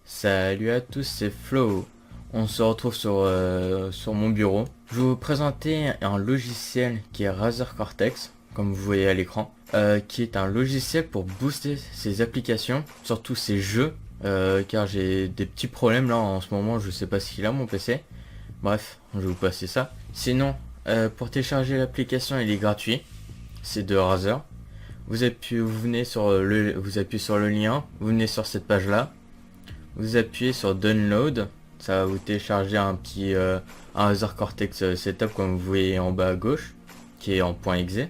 Salut à tous, c'est Flo. On se retrouve sur mon bureau. Je vais vous présenter un logiciel qui est Razer Cortex, comme vous voyez à l'écran, qui est un logiciel pour booster ses applications, surtout ses jeux, car j'ai des petits problèmes là en ce moment, je sais pas ce qu'il a mon PC. Bref, je vais vous passer ça. Sinon, pour télécharger l'application, il est gratuit. C'est de Razer. Vous venez vous appuyez sur le lien, vous venez sur cette page là. Vous appuyez sur Download, ça va vous télécharger un Razer Cortex Setup comme vous voyez en bas à gauche, qui est en .exe.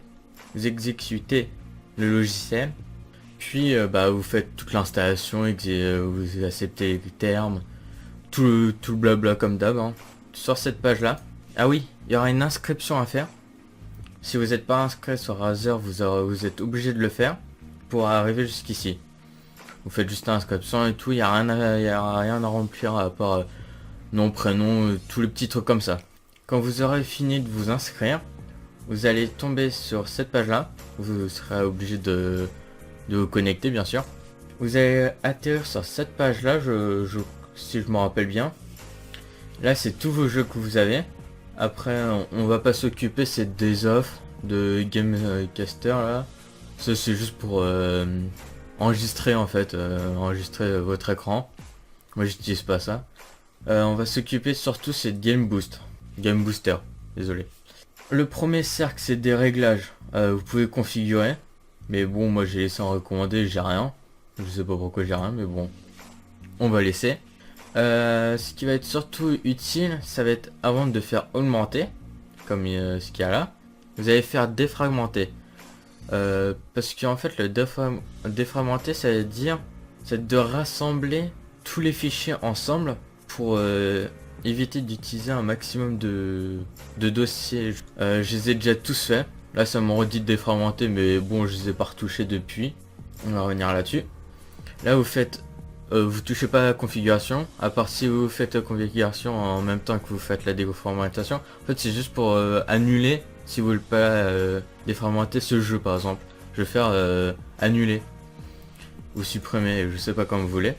Vous exécutez le logiciel, puis vous faites toute l'installation, vous acceptez les termes, tout le blabla comme d'hab. Sur cette page là, ah oui, il y aura une inscription à faire. Si vous n'êtes pas inscrit sur Razer, vous êtes obligé de le faire pour arriver jusqu'ici. Vous faites juste l'inscription et tout, il n'y a rien à remplir à part nom, prénom, tous les petits trucs comme ça. Quand vous aurez fini de vous inscrire, vous allez tomber sur cette page là, vous serez obligé de vous connecter bien sûr. Vous allez atterrir sur cette page là, si je me rappelle bien. Là c'est tous vos jeux que vous avez. Après on va pas s'occuper, c'est des offres de Gamecaster là. Ça c'est juste pour enregistrer en fait, enregistrer votre écran. Moi j'utilise pas ça. On va s'occuper surtout c'est de Game Booster, désolé. Le premier cercle c'est des réglages, vous pouvez configurer. Mais bon moi j'ai laissé en recommandé, j'ai rien. Je sais pas pourquoi j'ai rien mais bon. On va laisser. Ce qui va être surtout utile, ça va être avant de faire augmenter, comme ce qu'il y a là. Vous allez faire défragmenter. Parce qu'en fait le défragmenter ça veut dire c'est de rassembler tous les fichiers ensemble pour éviter d'utiliser un maximum de dossiers. Je les ai déjà tous faits. Là ça m'aurait dit de défragmenter mais bon je les ai pas retouchés depuis. On va revenir là-dessus. Là vous faites vous touchez pas à la configuration, à part si vous faites la configuration en même temps que vous faites la défragmentation. En fait c'est juste pour annuler. Si vous voulez pas défragmenter ce jeu par exemple, je vais faire annuler ou supprimer, je sais pas comme vous voulez.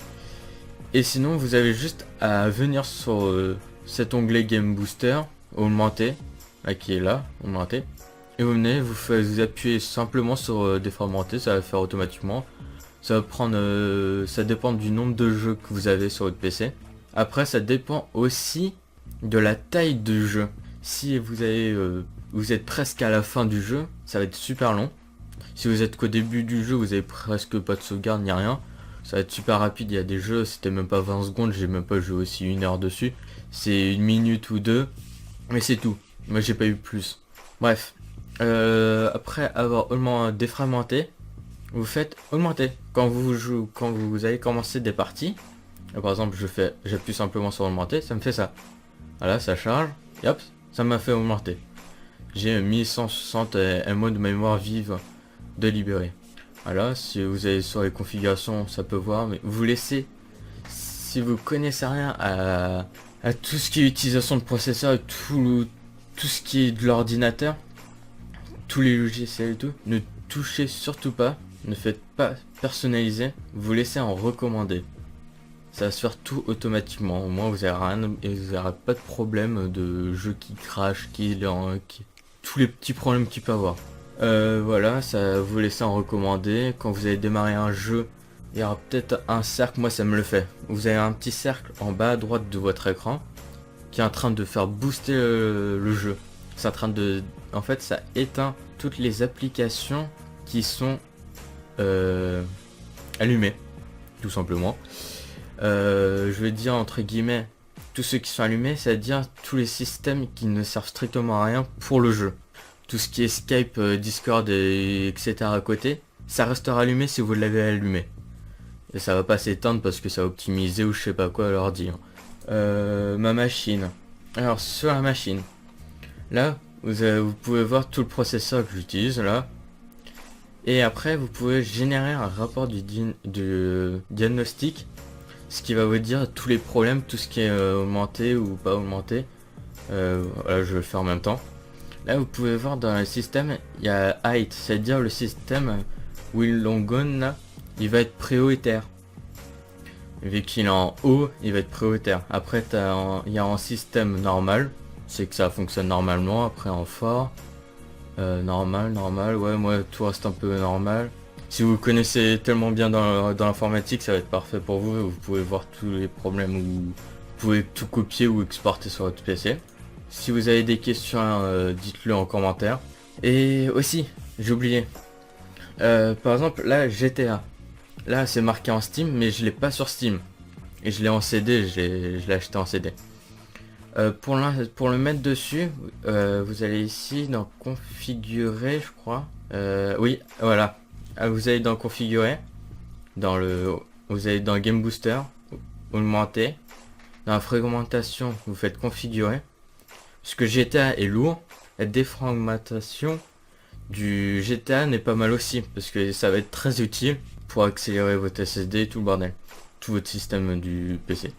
Et sinon vous avez juste à venir sur cet onglet Game Booster, augmenter, là qui est là, augmenter. Et vous venez, vous appuyez simplement sur défragmenter, ça va faire automatiquement. Ça va prendre, ça dépend du nombre de jeux que vous avez sur votre PC. Après ça dépend aussi de la taille de jeu. Si vous êtes presque à la fin du jeu, ça va être super long. Si vous êtes qu'au début du jeu, vous avez presque pas de sauvegarde ni rien. Ça va être super rapide, il y a des jeux, c'était même pas 20 secondes, j'ai même pas joué aussi 1 heure dessus. C'est 1 minute ou 2, mais c'est tout. Moi j'ai pas eu plus. Bref, après avoir défragmenté, vous faites augmenter. Quand vous allez commencer des parties, là, par exemple j'appuie simplement sur augmenter, ça me fait ça. Voilà, ça charge, et hop, ça m'a fait augmenter. J'ai 1160 MO de mémoire vive délibérée. Voilà, si vous allez sur les configurations, ça peut voir, mais vous laissez, si vous connaissez rien à tout ce qui est utilisation de processeur et tout ce qui est de l'ordinateur, tous les logiciels et tout, ne touchez surtout pas, ne faites pas personnaliser, vous laissez en recommander. Ça va se faire tout automatiquement, au moins vous n'aurez pas de problème de jeu qui crash, tous les petits problèmes qu'il peut avoir. Voilà, ça vous laissez en recommander. Quand vous allez démarrer un jeu, il y aura peut-être un cercle, moi ça me le fait. Vous avez un petit cercle en bas à droite de votre écran qui est en train de faire booster le jeu. C'est en train de... En fait ça éteint toutes les applications qui sont allumées, tout simplement. Je vais dire entre guillemets tous ceux qui sont allumés, c'est-à-dire tous les systèmes qui ne servent strictement à rien pour le jeu. Tout ce qui est Skype, Discord etc. à côté, ça restera allumé si vous l'avez allumé. Et ça va pas s'éteindre parce que ça va optimiser ou je sais pas quoi leur dire. Ma machine. Alors sur la machine, là vous pouvez voir tout le processeur que j'utilise là. Et après vous pouvez générer un rapport de diagnostic. Ce qui va vous dire tous les problèmes, tout ce qui est augmenté ou pas augmenté. Voilà, je vais le faire en même temps. Là, vous pouvez voir dans le système, il y a height, c'est-à-dire le système Will Longon, là, il va être prioritaire. Vu qu'il est en haut, il va être prioritaire. Après, il y a un système normal, c'est que ça fonctionne normalement. Après en fort, normal, ouais, moi tout reste un peu normal. Si vous connaissez tellement bien dans l'informatique, ça va être parfait pour vous. Vous pouvez voir tous les problèmes, ou vous pouvez tout copier ou exporter sur votre PC. Si vous avez des questions, dites-le en commentaire. Et aussi, j'ai oublié. Par exemple, là, GTA. Là, c'est marqué en Steam, mais je l'ai pas sur Steam. Et je l'ai en CD, je l'ai acheté en CD. Pour le mettre dessus, vous allez ici dans configurer, je crois. Oui, voilà. Vous allez dans configurer, vous allez dans Game Booster, augmenter. Dans la fragmentation, vous faites configurer. Parce que GTA est lourd, la défragmentation du GTA n'est pas mal aussi, parce que ça va être très utile pour accélérer votre SSD et tout le bordel, tout votre système du PC.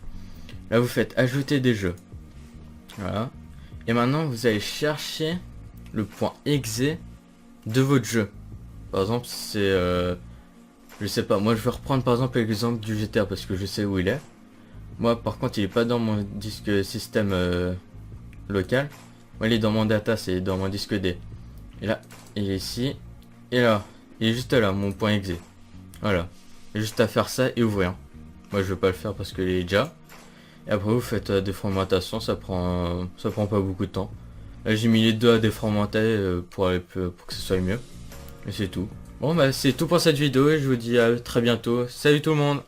Là, vous faites ajouter des jeux. Voilà. Et maintenant, vous allez chercher le point exe de votre jeu. Par exemple, c'est... je sais pas, moi je vais reprendre par exemple l'exemple du GTA parce que je sais où il est. Moi, par contre, il est pas dans mon disque système local. Moi, il est dans mon data, c'est dans mon disque D. Et là, il est ici. Et là, il est juste là, mon point exe. Voilà. Il y a juste à faire ça et ouvrir. Moi, je vais pas le faire parce qu'il est déjà. Et après, vous faites des fragmentations, ça prend pas beaucoup de temps. Là, j'ai mis les deux à défragmenter pour que ce soit mieux. Et c'est tout. Bon, bah, c'est tout pour cette vidéo et je vous dis à très bientôt. Salut tout le monde!